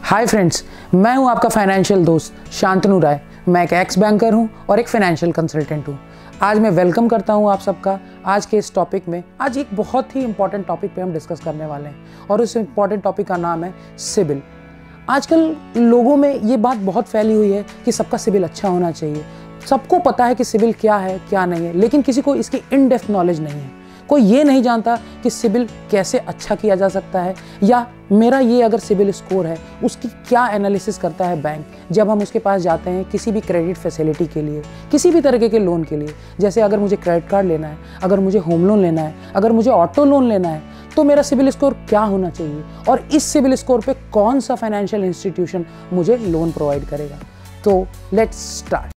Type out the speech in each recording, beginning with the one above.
Hi friends, मैं हूं आपका फाइनेंशियल दोस्त शांतनु राय। मैं एक एक्स बैंकर हूं और एक फाइनेंशियल कंसल्टेंट हूं। आज मैं वेलकम करता हूं आप सबका आज के इस टॉपिक में। आज एक बहुत ही इंपॉर्टेंट टॉपिक पे हम डिस्कस करने वाले हैं और उस इंपॉर्टेंट टॉपिक का नाम है सिबिल। आजकल लोगों में ये बात बहुत फैली हुई है कि सबका सिबिल अच्छा होना चाहिए। सबको पता है कि सिबिल क्या है क्या नहीं है, लेकिन किसी को इसकी इन डेप्थ नॉलेज नहीं है। कोई ये नहीं जानता कि सिबिल कैसे अच्छा किया जा सकता है, या मेरा ये अगर सिबिल स्कोर है उसकी क्या एनालिसिस करता है बैंक जब हम उसके पास जाते हैं किसी भी क्रेडिट फैसिलिटी के लिए, किसी भी तरीके के लोन के लिए। जैसे अगर मुझे क्रेडिट कार्ड लेना है, अगर मुझे होम लोन लेना है, अगर मुझे ऑटो लोन लेना है, तो मेरा सिबिल स्कोर क्या होना चाहिए और इस सिबिल स्कोर पे कौन सा फाइनेंशियल इंस्टीट्यूशन मुझे लोन प्रोवाइड करेगा। तो लेट्स स्टार्ट।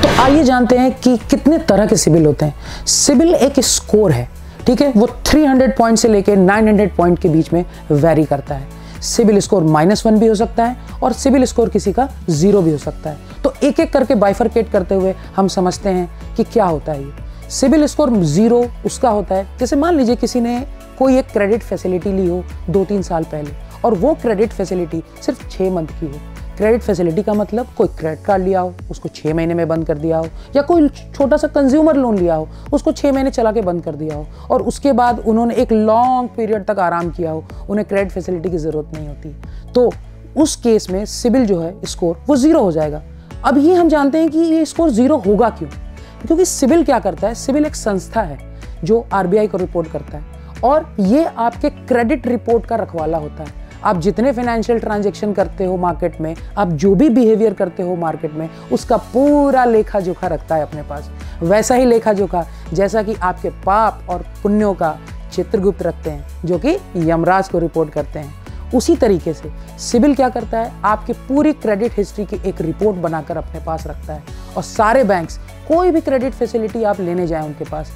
तो आइए जानते हैं कि कितने तरह के सिबिल होते हैं। सिबिल एक स्कोर है, ठीक है, वो 300 पॉइंट से लेके 900 पॉइंट के बीच में वेरी करता है। सिबिल स्कोर -1 भी हो सकता है और सिबिल स्कोर किसी का 0 भी हो सकता है। तो एक एक करके बाइफरकेट करते हुए हम समझते हैं कि क्या होता है ये। सिबिल स्कोर 0 उसका होता है, जैसे मान लीजिए किसी ने कोई एक क्रेडिट फैसिलिटी ली हो 2-3 साल पहले और वो क्रेडिट फैसिलिटी सिर्फ 6 मंथ की हो। क्रेडिट फैसिलिटी का मतलब कोई क्रेडिट कार्ड लिया हो, उसको 6 महीने में बंद कर दिया हो, या कोई छोटा सा कंज्यूमर लोन लिया हो, उसको 6 महीने चला के बंद कर दिया हो और उसके बाद उन्होंने एक लॉन्ग पीरियड तक आराम किया हो, उन्हें क्रेडिट फैसिलिटी की ज़रूरत नहीं होती। तो उस केस में सिबिल जो है स्कोर वो 0 हो जाएगा। अब ये हम जानते हैं कि ये स्कोर 0 होगा क्यों, क्योंकि सिबिल क्या करता है, सिबिल एक संस्था है जो RBI को रिपोर्ट करता है और ये आपके क्रेडिट रिपोर्ट का रखवाला होता है। आप जितने फाइनेंशियल ट्रांजैक्शन करते हो मार्केट में, आप जो भी बिहेवियर करते हो मार्केट में, उसका पूरा लेखा जोखा रखता है अपने पास। वैसा ही लेखा जोखा जैसा कि आपके पाप और पुण्यों का चित्रगुप्त रखते हैं, जो कि यमराज को रिपोर्ट करते हैं। उसी तरीके से सिबिल क्या करता है, आपकी पूरी क्रेडिट हिस्ट्री की एक रिपोर्ट बनाकर अपने पास रखता है। और सारे बैंक्स कोई भी क्रेडिट फैसिलिटी आप लेने जाएं उनके पास,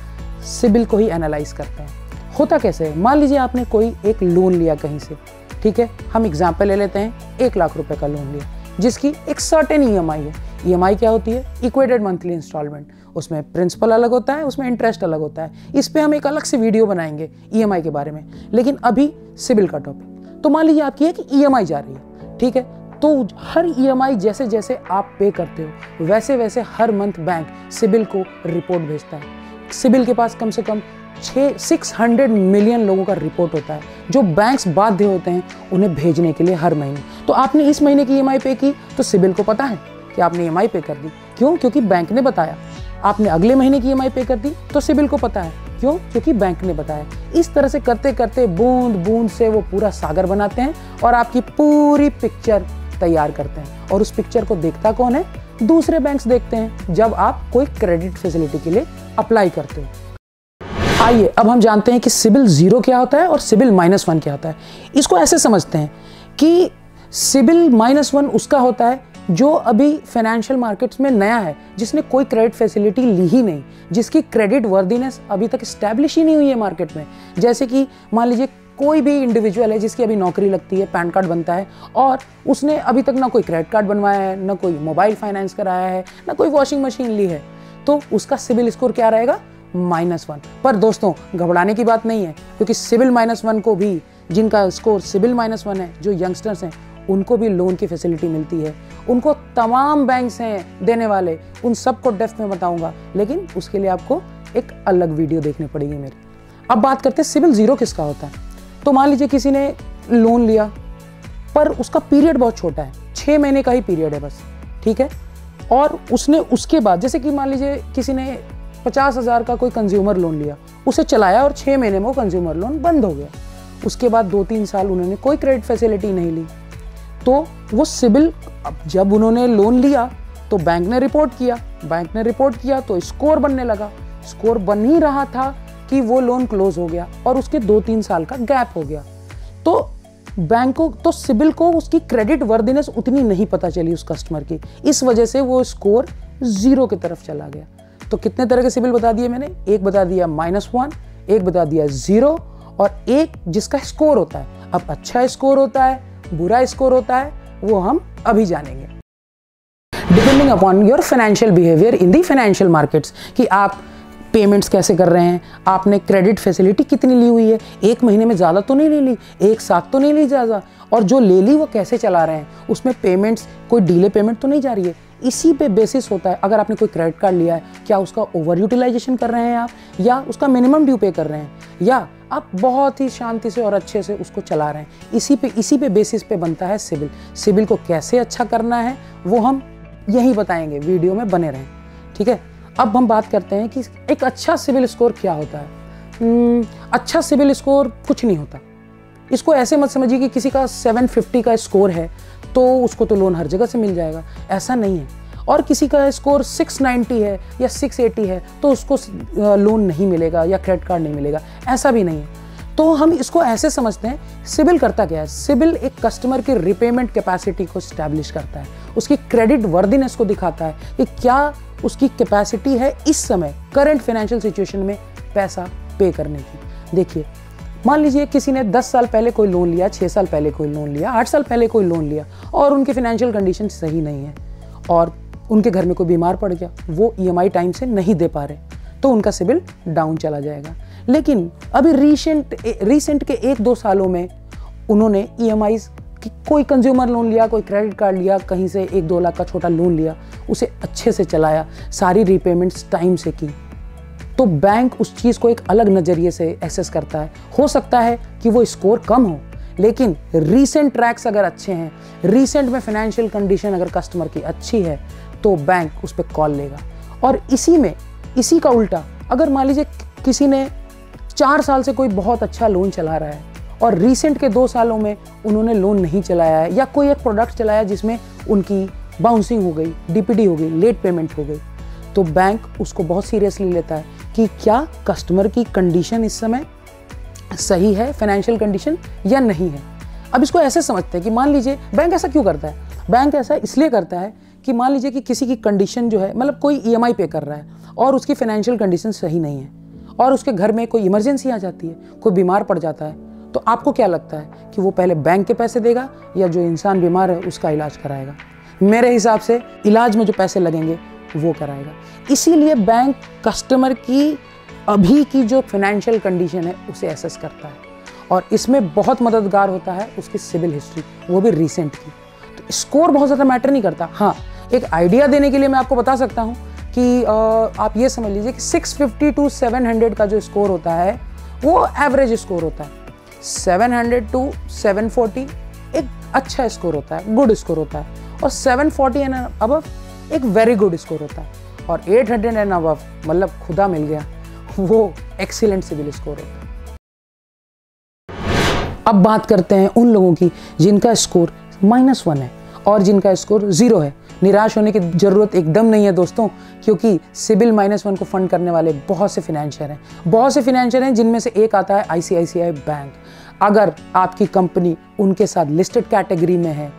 सिबिल को ही एनालाइज करते हैं। होता कैसे है, मान लीजिए आपने कोई एक लोन लिया कहीं से, ठीक है, हम एग्जाम्पल ले लेते हैं, 1 लाख रुपए का लोन लिया जिसकी एक सर्टेन EMI है। EMI क्या होती है, इक्वेटेड मंथली इंस्टॉलमेंट। उसमें प्रिंसिपल अलग होता है, उसमें इंटरेस्ट अलग होता है। इस पे हम एक अलग से वीडियो बनाएंगे EMI के बारे में, लेकिन अभी सिबिल का टॉपिक। तो मान लीजिए आपकी एक EMI जा रही है, ठीक है, तो हर EMI जैसे जैसे आप पे करते हो वैसे वैसे हर मंथ बैंक सिबिल को रिपोर्ट भेजता है। सिबिल के पास कम से कम 600 मिलियन लोगों का रिपोर्ट होता है जो बैंक्स बाध्य होते हैं उन्हें भेजने के लिए हर महीने। तो आपने इस महीने की EMI पे की तो सिबिल को पता है कि आपने EMI पे कर दी। क्यों? क्योंकि बैंक ने बताया। आपने अगले महीने की EMI पे कर दी तो सिबिल को पता है। क्यों? क्योंकि बैंक ने बताया। इस तरह से करते करते बूंद बूंद से वो पूरा सागर बनाते हैं और आपकी पूरी पिक्चर तैयार करते हैं। और उस पिक्चर को देखता कौन है? दूसरे बैंक्स देखते हैं जब आप कोई क्रेडिट फैसिलिटी के लिए अप्लाई करते हो। आइए अब हम जानते हैं कि सिबिल 0 क्या होता है और सिबिल -1 क्या होता है। इसको ऐसे समझते हैं कि सिबिल -1 उसका होता है जो अभी फाइनेंशियल मार्केट्स में नया है, जिसने कोई क्रेडिट फैसिलिटी ली ही नहीं, जिसकी क्रेडिट वर्दीनेस अभी तक स्टैब्लिश ही नहीं हुई है मार्केट में। जैसे कि मान लीजिए कोई भी इंडिविजुअल है जिसकी अभी नौकरी लगती है, पैन कार्ड बनता है और उसने अभी तक ना कोई क्रेडिट कार्ड बनवाया है, ना कोई मोबाइल फाइनेंस कराया है, ना कोई वॉशिंग मशीन ली है, तो उसका सिबिल स्कोर क्या रहेगा? -1। पर दोस्तों घबराने की बात नहीं है, क्योंकि सिबिल -1 को भी, जिनका स्कोर सिबिल -1 है, जो यंगस्टर्स हैं, उनको भी लोन की फैसिलिटी मिलती है। उनको तमाम बैंक्स हैं देने वाले, उन सबको डेप्थ में बताऊंगा, लेकिन उसके लिए आपको एक अलग वीडियो देखनी पड़ेगी मेरी। अब बात करते हैं सिबिल 0 किसका होता है। तो मान लीजिए किसी ने लोन लिया पर उसका पीरियड बहुत छोटा है, 6 महीने का ही पीरियड है बस, ठीक है, और उसने उसके बाद, जैसे कि मान लीजिए किसी ने 50,000 का कोई कंज्यूमर लोन लिया, उसे चलाया और 6 महीने में वो कंज्यूमर लोन बंद हो गया। उसके बाद 2-3 साल उन्होंने कोई क्रेडिट फैसिलिटी नहीं ली, तो वो सिबिल, जब उन्होंने लोन लिया तो बैंक ने रिपोर्ट किया तो स्कोर बनने लगा। स्कोर बन ही रहा था कि वो लोन क्लोज हो गया और उसके 2-3 साल का गैप हो गया। तो बैंक को, तो सिबिल को उसकी क्रेडिट वर्दीनेस उतनी नहीं पता चली उस कस्टमर की, इस वजह से वो स्कोर 0 की तरफ चला गया। तो कितने तरह के सिबिल बता दिए मैंने? एक बता दिया -1, एक बता दिया 0 और एक जिसका स्कोर होता है। अब अच्छा स्कोर होता है, बुरा स्कोर होता है, वो हम अभी जानेंगे। Depending upon your financial behaviour in the financial markets, कि आप पेमेंट्स कैसे कर रहे हैं, आपने क्रेडिट फैसिलिटी कितनी ली हुई है, एक महीने में ज़्यादा तो नहीं ली, एक साथ तो नहीं ली ज़्यादा, और जो ले ली वो कैसे चला रहे हैं, उसमें पेमेंट्स कोई डिले पेमेंट तो नहीं जा रही है। इसी पे बेसिस होता है। अगर आपने कोई क्रेडिट कार्ड लिया है, क्या उसका ओवर यूटिलाइजेशन कर रहे हैं आप, या उसका मिनिमम ड्यू पे कर रहे हैं, या आप बहुत ही शांति से और अच्छे से उसको चला रहे हैं। इसी पे बेसिस पे बनता है सिबिल। सिबिल को कैसे अच्छा करना है वो हम यही बताएंगे, वीडियो में बने रहें, ठीक है। अब हम बात करते हैं कि एक अच्छा सिबिल स्कोर क्या होता है। अच्छा सिबिल स्कोर कुछ नहीं होता। इसको ऐसे मत समझिए कि किसी का 750 का स्कोर है तो उसको तो लोन हर जगह से मिल जाएगा, ऐसा नहीं है। और किसी का स्कोर 690 है या 680 है तो उसको लोन नहीं मिलेगा या क्रेडिट कार्ड नहीं मिलेगा, ऐसा भी नहीं है। तो हम इसको ऐसे समझते हैं, सिबिल करता क्या है? सिबिल एक कस्टमर की रिपेमेंट कैपेसिटी को स्टैब्लिश करता है, उसकी क्रेडिट वर्दीनेस को दिखाता है कि क्या उसकी कैपेसिटी है इस समय करंट फाइनेंशियल सिचुएशन में पैसा पे करने की। देखिए, मान लीजिए किसी ने 10 साल पहले कोई लोन लिया, 6 साल पहले कोई लोन लिया, 8 साल पहले कोई लोन लिया और उनकी फाइनेंशियल कंडीशन सही नहीं है और उनके घर में कोई बीमार पड़ गया, वो EMI टाइम से नहीं दे पा रहे, तो उनका सिबिल डाउन चला जाएगा। लेकिन अभी रिसेंट के 1-2 सालों में उन्होंने EMIs कि कोई कंज्यूमर लोन लिया, कोई क्रेडिट कार्ड लिया, कहीं से 1-2 लाख का छोटा लोन लिया, उसे अच्छे से चलाया, सारी रीपेमेंट्स टाइम से की, तो बैंक उस चीज़ को एक अलग नज़रिए से एसेस करता है। हो सकता है कि वो स्कोर कम हो, लेकिन रीसेंट ट्रैक्स अगर अच्छे हैं, रीसेंट में फाइनेंशियल कंडीशन अगर कस्टमर की अच्छी है, तो बैंक उस पर कॉल लेगा। और इसी का उल्टा, अगर मान लीजिए किसी ने 4 साल से कोई बहुत अच्छा लोन चला रहा है और रीसेंट के 2 सालों में उन्होंने लोन नहीं चलाया है या कोई एक प्रोडक्ट चलाया जिसमें उनकी बाउंसिंग हो गई, DPD हो गई, लेट पेमेंट हो गई, तो बैंक उसको बहुत सीरियसली लेता है कि क्या कस्टमर की कंडीशन इस समय सही है, फाइनेंशियल कंडीशन, या नहीं है। अब इसको ऐसे समझते हैं कि मान लीजिए बैंक ऐसा क्यों करता है? बैंक ऐसा इसलिए करता है कि मान लीजिए कि किसी की कंडीशन जो है, मतलब कोई EMI पे कर रहा है और उसकी फाइनेंशियल कंडीशन सही नहीं है और उसके घर में कोई इमरजेंसी आ जाती है, कोई बीमार पड़ जाता है, तो आपको क्या लगता है कि वो पहले बैंक के पैसे देगा या जो इंसान बीमार है उसका इलाज कराएगा? मेरे हिसाब से इलाज में जो पैसे लगेंगे वो कराएगा। इसीलिए बैंक कस्टमर की अभी की जो फाइनेंशियल कंडीशन है उसे एसेस करता है और इसमें बहुत मददगार होता है उसकी सिबिल हिस्ट्री, वो भी रीसेंट की। तो स्कोर बहुत ज़्यादा मैटर नहीं करता। हाँ, एक आइडिया देने के लिए मैं आपको बता सकता हूँ कि आप ये समझ लीजिए कि 650 to 700 का जो स्कोर होता है वो एवरेज स्कोर होता है। 700 to 740 एक अच्छा स्कोर होता है, गुड स्कोर होता है, और 740 एंड अबव एक वेरी गुड स्कोर होता है, और 800 एंड अबव मतलब खुदा मिल गया, वो एक्सीलेंट सिबिल स्कोर होता है। अब बात करते हैं उन लोगों की जिनका स्कोर -1 है और जिनका स्कोर 0 है। निराश होने की ज़रूरत एकदम नहीं है दोस्तों, क्योंकि सिबिल -1 को फंड करने वाले बहुत से फाइनेंशियर हैं, जिनमें से एक आता है ICICI बैंक। अगर आपकी कंपनी उनके साथ लिस्टेड कैटेगरी में है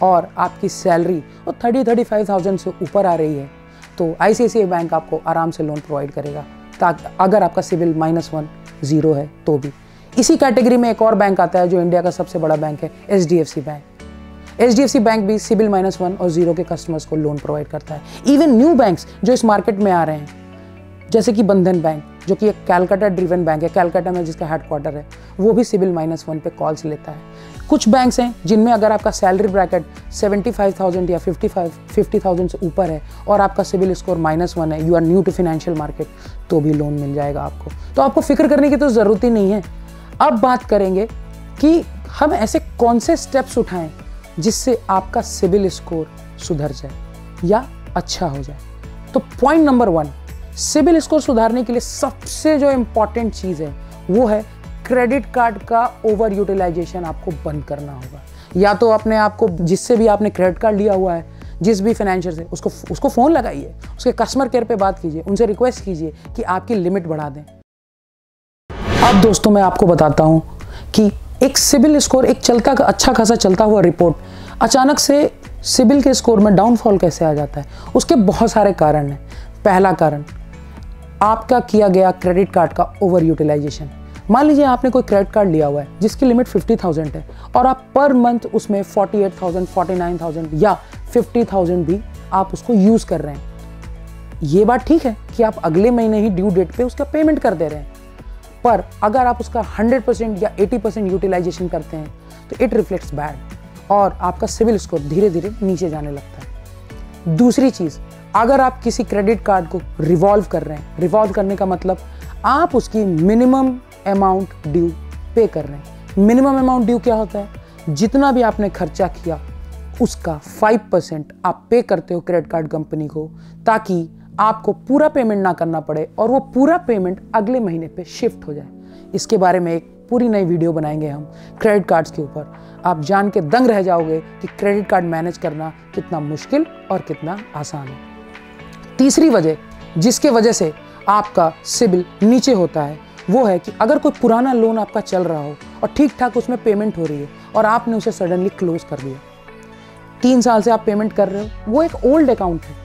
और आपकी सैलरी वो 30-35,000 से ऊपर आ रही है, तो ICICI बैंक आपको आराम से लोन प्रोवाइड करेगा, ताकि अगर आपका सिबिल -1 0 है तो भी। इसी कैटेगरी में एक और बैंक आता है जो इंडिया का सबसे बड़ा बैंक है, HDFC बैंक। HDFC बैंक भी सिबिल -1 और 0 के कस्टमर्स को लोन प्रोवाइड करता है। इवन न्यू बैंक्स जो इस मार्केट में आ रहे हैं, जैसे कि बंधन बैंक, जो कि एक कैलकाटा ड्रिवन बैंक है, कैलकाटा में जिसका हेडक्वार्टर है, वो भी सिबिल -1 पे कॉल्स लेता है। कुछ बैंक्स हैं जिनमें अगर आपका सैलरी ब्रैकेट 75,000 या 50,000 से ऊपर है और आपका सिबिल स्कोर -1 है, you are new to financial market, तो भी लोन मिल जाएगा आपको। तो आपको फिक्र करने की तो ज़रूरत ही नहीं है। अब बात करेंगे कि हम ऐसे कौन से स्टेप्स उठाएं जिससे आपका सिबिल स्कोर सुधर जाए या अच्छा हो जाए। तो पॉइंट नंबर 1, सिबिल स्कोर सुधारने के लिए सबसे जो इम्पॉर्टेंट चीज़ है वो है क्रेडिट कार्ड का ओवर यूटिलाइजेशन आपको बंद करना होगा। या तो अपने आप को, जिससे भी आपने क्रेडिट कार्ड लिया हुआ है, जिस भी फाइनेंशियर से, उसको फ़ोन लगाइए, उसके कस्टमर केयर पे बात कीजिए, उनसे रिक्वेस्ट कीजिए कि आपकी लिमिट बढ़ा दें। अब दोस्तों मैं आपको बताता हूँ कि एक सिबिल स्कोर, एक अच्छा खासा चलता हुआ रिपोर्ट, अचानक से सिबिल के स्कोर में डाउनफॉल कैसे आ जाता है। उसके बहुत सारे कारण हैं। पहला कारण, आपका किया गया क्रेडिट कार्ड का ओवर यूटिलाइजेशन। मान लीजिए आपने कोई क्रेडिट कार्ड लिया हुआ है जिसकी लिमिट 50,000 है और आप पर मंथ उसमें 48,000, 49,000 या 50,000 भी आप उसको यूज़ कर रहे हैं। ये बात ठीक है, कि आप अगले महीने ही ड्यू डेट पे उसका पेमेंट कर दे रहे हैं। पर अगर आप उसका 100% या 80% यूटिलाइजेशन करते हैं तो इट रिफ्लेक्ट्स बैड और आपका सिविल स्कोर धीरे धीरे नीचे जाने लगता है। दूसरी चीज़, अगर आप किसी क्रेडिट कार्ड को रिवॉल्व कर रहे हैं, रिवॉल्व करने का मतलब आप उसकी मिनिमम अमाउंट ड्यू पे कर रहे हैं। मिनिमम अमाउंट ड्यू क्या होता है? जितना भी आपने खर्चा किया उसका 5% आप पे करते हो क्रेडिट कार्ड कंपनी को, ताकि आपको पूरा पेमेंट ना करना पड़े और वो पूरा पेमेंट अगले महीने पे शिफ्ट हो जाए। इसके बारे में एक पूरी नई वीडियो बनाएंगे हम क्रेडिट कार्ड्स के ऊपर। आप जान के दंग रह जाओगे कि क्रेडिट कार्ड मैनेज करना कितना मुश्किल और कितना आसान है। तीसरी वजह जिसके वजह से आपका सिबिल नीचे होता है वो है कि अगर कोई पुराना लोन आपका चल रहा हो और ठीक ठाक उसमें पेमेंट हो रही है और आपने उसे सडनली क्लोज कर दिया। 3 साल से आप पेमेंट कर रहे हो, वो एक ओल्ड अकाउंट है।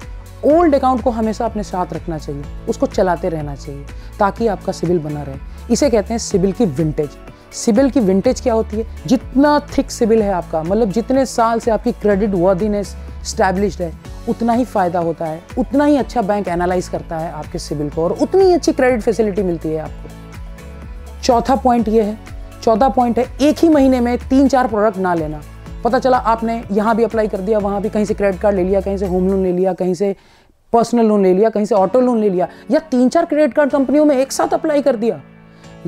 ओल्ड अकाउंट को हमेशा अपने साथ रखना चाहिए, उसको चलाते रहना चाहिए ताकि आपका सिबिल बना रहे। इसे कहते हैं सिबिल की विंटेज। सिबिल की विंटेज क्या होती है? जितना थिक सिबिल है आपका, मतलब जितने साल से आपकी क्रेडिट वर्दीनेस स्टैब्लिश्ड है, उतना ही फायदा होता है, उतना ही अच्छा बैंक एनालाइज करता है आपके सिबिल को और उतनी ही अच्छी क्रेडिट फैसिलिटी मिलती है आपको। चौथा पॉइंट है एक ही महीने में 3-4 प्रोडक्ट ना लेना। पता चला आपने यहाँ भी अप्लाई कर दिया, वहाँ भी कहीं से क्रेडिट कार्ड ले लिया, कहीं से होम लोन ले लिया, कहीं से पर्सनल लोन ले लिया, कहीं से ऑटो लोन ले लिया, या 3-4 क्रेडिट कार्ड कंपनियों में एक साथ अप्लाई कर दिया।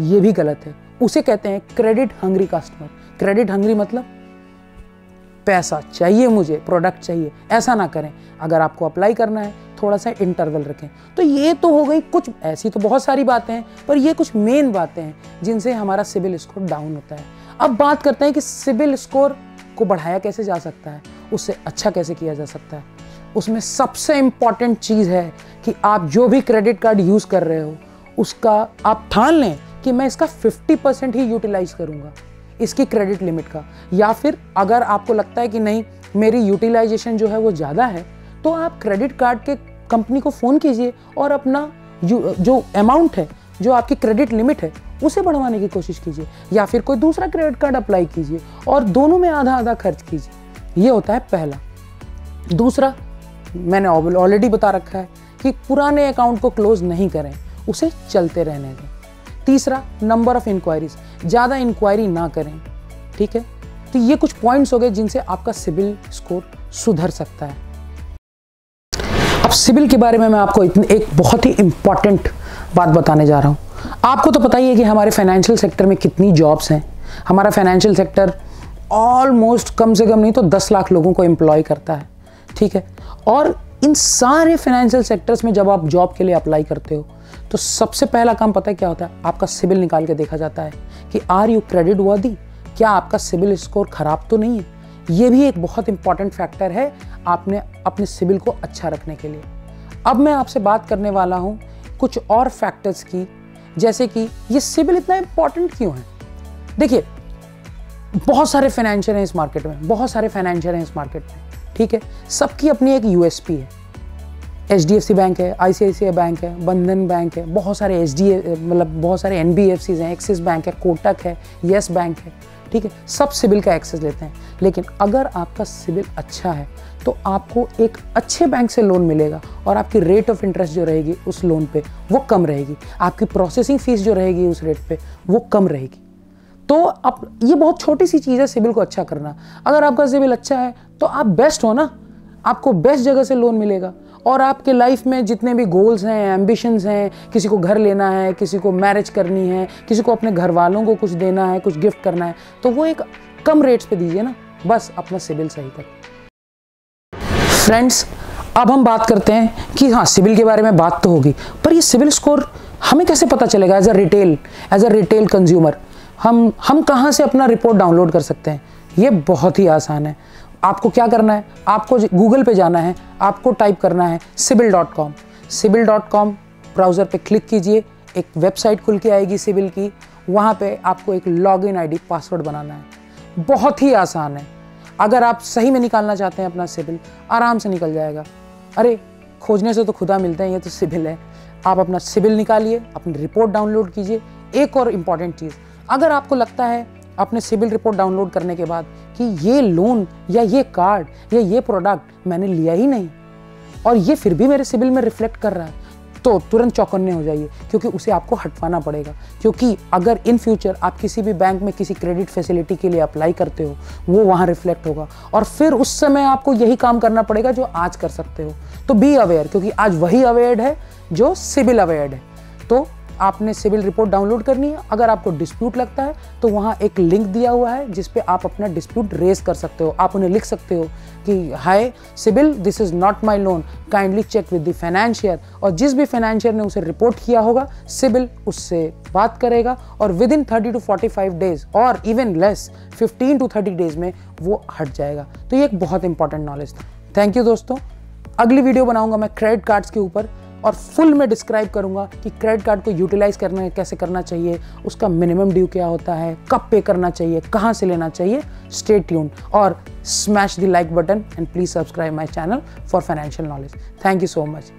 ये भी गलत है। उसे कहते हैं credit hungry customer. Credit hungry मतलब पैसा चाहिए मुझे, प्रोडक्ट चाहिए, ऐसा ना करें। अगर आपको अप्लाई करना है थोड़ा सा इंटरवल रखें। तो ये तो हो गई कुछ, ऐसी तो बहुत सारी बातें हैं, पर ये कुछ मेन बातें हैं जिनसे हमारा सिबिल स्कोर डाउन होता है। अब बात करते हैं कि सिबिल स्कोर को बढ़ाया कैसे जा सकता है, उससे अच्छा कैसे किया जा सकता है। उसमें सबसे इंपॉर्टेंट चीज़ है कि आप जो भी क्रेडिट कार्ड यूज़ कर रहे हो उसका आप ठान लें कि मैं इसका 50% ही यूटिलाइज करूँगा, इसकी क्रेडिट लिमिट का। या फिर अगर आपको लगता है कि नहीं मेरी यूटिलाइजेशन जो है वो ज़्यादा है, तो आप क्रेडिट कार्ड के कंपनी को फ़ोन कीजिए और अपना जो अमाउंट है, जो आपकी क्रेडिट लिमिट है, उसे बढ़वाने की कोशिश कीजिए, या फिर कोई दूसरा क्रेडिट कार्ड अप्लाई कीजिए और दोनों में आधा आधा खर्च कीजिए। ये होता है पहला। दूसरा, मैंने ऑलरेडी बता रखा है कि पुराने अकाउंट को क्लोज नहीं करें, उसे चलते रहने दें। तीसरा, नंबर ऑफ इंक्वायरीज, ज़्यादा इंक्वायरी ना करें। ठीक है, तो ये कुछ पॉइंट्स हो गए जिनसे आपका सिबिल स्कोर सुधर सकता है। अब सिबिल के बारे में मैं आपको एक बहुत ही इंपॉर्टेंट बात बताने जा रहा हूँ। आपको तो पता ही है कि हमारे फाइनेंशियल सेक्टर में कितनी जॉब्स हैं। हमारा फाइनेंशियल सेक्टर ऑलमोस्ट कम से कम नहीं तो 10 लाख लोगों को एम्प्लॉय करता है। ठीक है, और इन सारे फाइनेंशियल सेक्टर्स में जब आप जॉब के लिए अप्लाई करते हो तो सबसे पहला काम पता है क्या होता है? आपका सिबिल निकाल के देखा जाता है कि आर यू क्रेडिट वर्दी, क्या आपका सिबिल स्कोर खराब तो नहीं है। ये भी एक बहुत इंपॉर्टेंट फैक्टर है आपने अपने सिबिल को अच्छा रखने के लिए। अब मैं आपसे बात करने वाला हूँ कुछ और फैक्टर्स की, जैसे कि ये सिबिल इतना इंपॉर्टेंट क्यों है। देखिए, बहुत सारे फाइनेंशियर हैं इस मार्केट में, ठीक है, सबकी अपनी एक यूएसपी है। HDFC बैंक है, ICICI बैंक है, बंधन बैंक है, बहुत सारे बहुत सारे NBFCs हैं, एक्सिस बैंक है, कोटक है, येस बैंक है। ठीक है, सब सिबिल का एक्सेस लेते हैं। लेकिन अगर आपका सिबिल अच्छा है तो आपको एक अच्छे बैंक से लोन मिलेगा और आपकी रेट ऑफ इंटरेस्ट जो रहेगी उस लोन पे वो कम रहेगी, आपकी प्रोसेसिंग फीस जो रहेगी उस रेट पे वो कम रहेगी। तो अब ये बहुत छोटी सी चीज़ है सिबिल को अच्छा करना। अगर आपका सिबिल अच्छा है तो आप बेस्ट हो ना, आपको बेस्ट जगह से लोन मिलेगा और आपके लाइफ में जितने भी गोल्स हैं, एम्बिशंस हैं, किसी को घर लेना है, किसी को मैरिज करनी है, किसी को अपने घर वालों को कुछ देना है, कुछ गिफ्ट करना है, तो वो एक कम रेट्स पे दीजिए ना, बस अपना सिबिल सही कर। फ्रेंड्स, अब हम बात करते हैं कि हाँ, सिबिल के बारे में बात तो होगी, पर ये सिबिल स्कोर हमें कैसे पता चलेगा एज अ रिटेल कंज्यूमर। हम कहाँ से अपना रिपोर्ट डाउनलोड कर सकते हैं? ये बहुत ही आसान है। आपको क्या करना है, आपको गूगल पे जाना है, आपको टाइप करना है sibil.com। sibil.com ब्राउज़र पे क्लिक कीजिए, एक वेबसाइट खुल के आएगी सिबिल की। वहाँ पे आपको एक लॉगिन आईडी पासवर्ड बनाना है। बहुत ही आसान है। अगर आप सही में निकालना चाहते हैं अपना सिबिल, आराम से निकल जाएगा। अरे खोजने से तो खुदा मिलते हैं, ये तो सिबिल है। आप अपना सिबिल निकालिए, अपनी रिपोर्ट डाउनलोड कीजिए। एक और इम्पॉर्टेंट चीज़, अगर आपको लगता है अपने सिबिल रिपोर्ट डाउनलोड करने के बाद कि ये लोन या ये कार्ड या ये प्रोडक्ट मैंने लिया ही नहीं और ये फिर भी मेरे सिबिल में रिफ्लेक्ट कर रहा है, तो तुरंत चौकन्ने हो जाइए, क्योंकि उसे आपको हटवाना पड़ेगा। क्योंकि अगर इन फ्यूचर आप किसी भी बैंक में किसी क्रेडिट फैसिलिटी के लिए अप्लाई करते हो, वो वहाँ रिफ्लेक्ट होगा और फिर उस समय आपको यही काम करना पड़ेगा जो आज कर सकते हो। तो बी अवेयर, क्योंकि आज वही अवेयर्ड है जो सिबिल अवेयर्ड है। तो आपने सिबिल रिपोर्ट डाउनलोड करनी है। अगर आपको डिस्प्यूट लगता है तो वहाँ एक लिंक दिया हुआ है जिस पे आप अपना डिस्प्यूट रेज कर सकते हो। आप उन्हें लिख सकते हो कि hi CIBIL, this is not my loan, kindly check with the financier. और जिस भी फाइनेंशियर ने उसे रिपोर्ट किया होगा, सिबिल उससे बात करेगा और विद इन 30 to 45 डेज और इवन लेस 15 to 30 डेज में वो हट जाएगा। तो ये एक बहुत इंपॉर्टेंट नॉलेज था। थैंक यू दोस्तों। अगली वीडियो बनाऊंगा मैं क्रेडिट कार्ड्स के ऊपर और फुल में डिस्क्राइब करूंगा कि क्रेडिट कार्ड को यूटिलाइज करना कैसे करना चाहिए, उसका मिनिमम ड्यू क्या होता है, कब पे करना चाहिए, कहां से लेना चाहिए। स्टे ट्यून्ड और smash the like button and please subscribe my channel for financial knowledge. Thank you so much.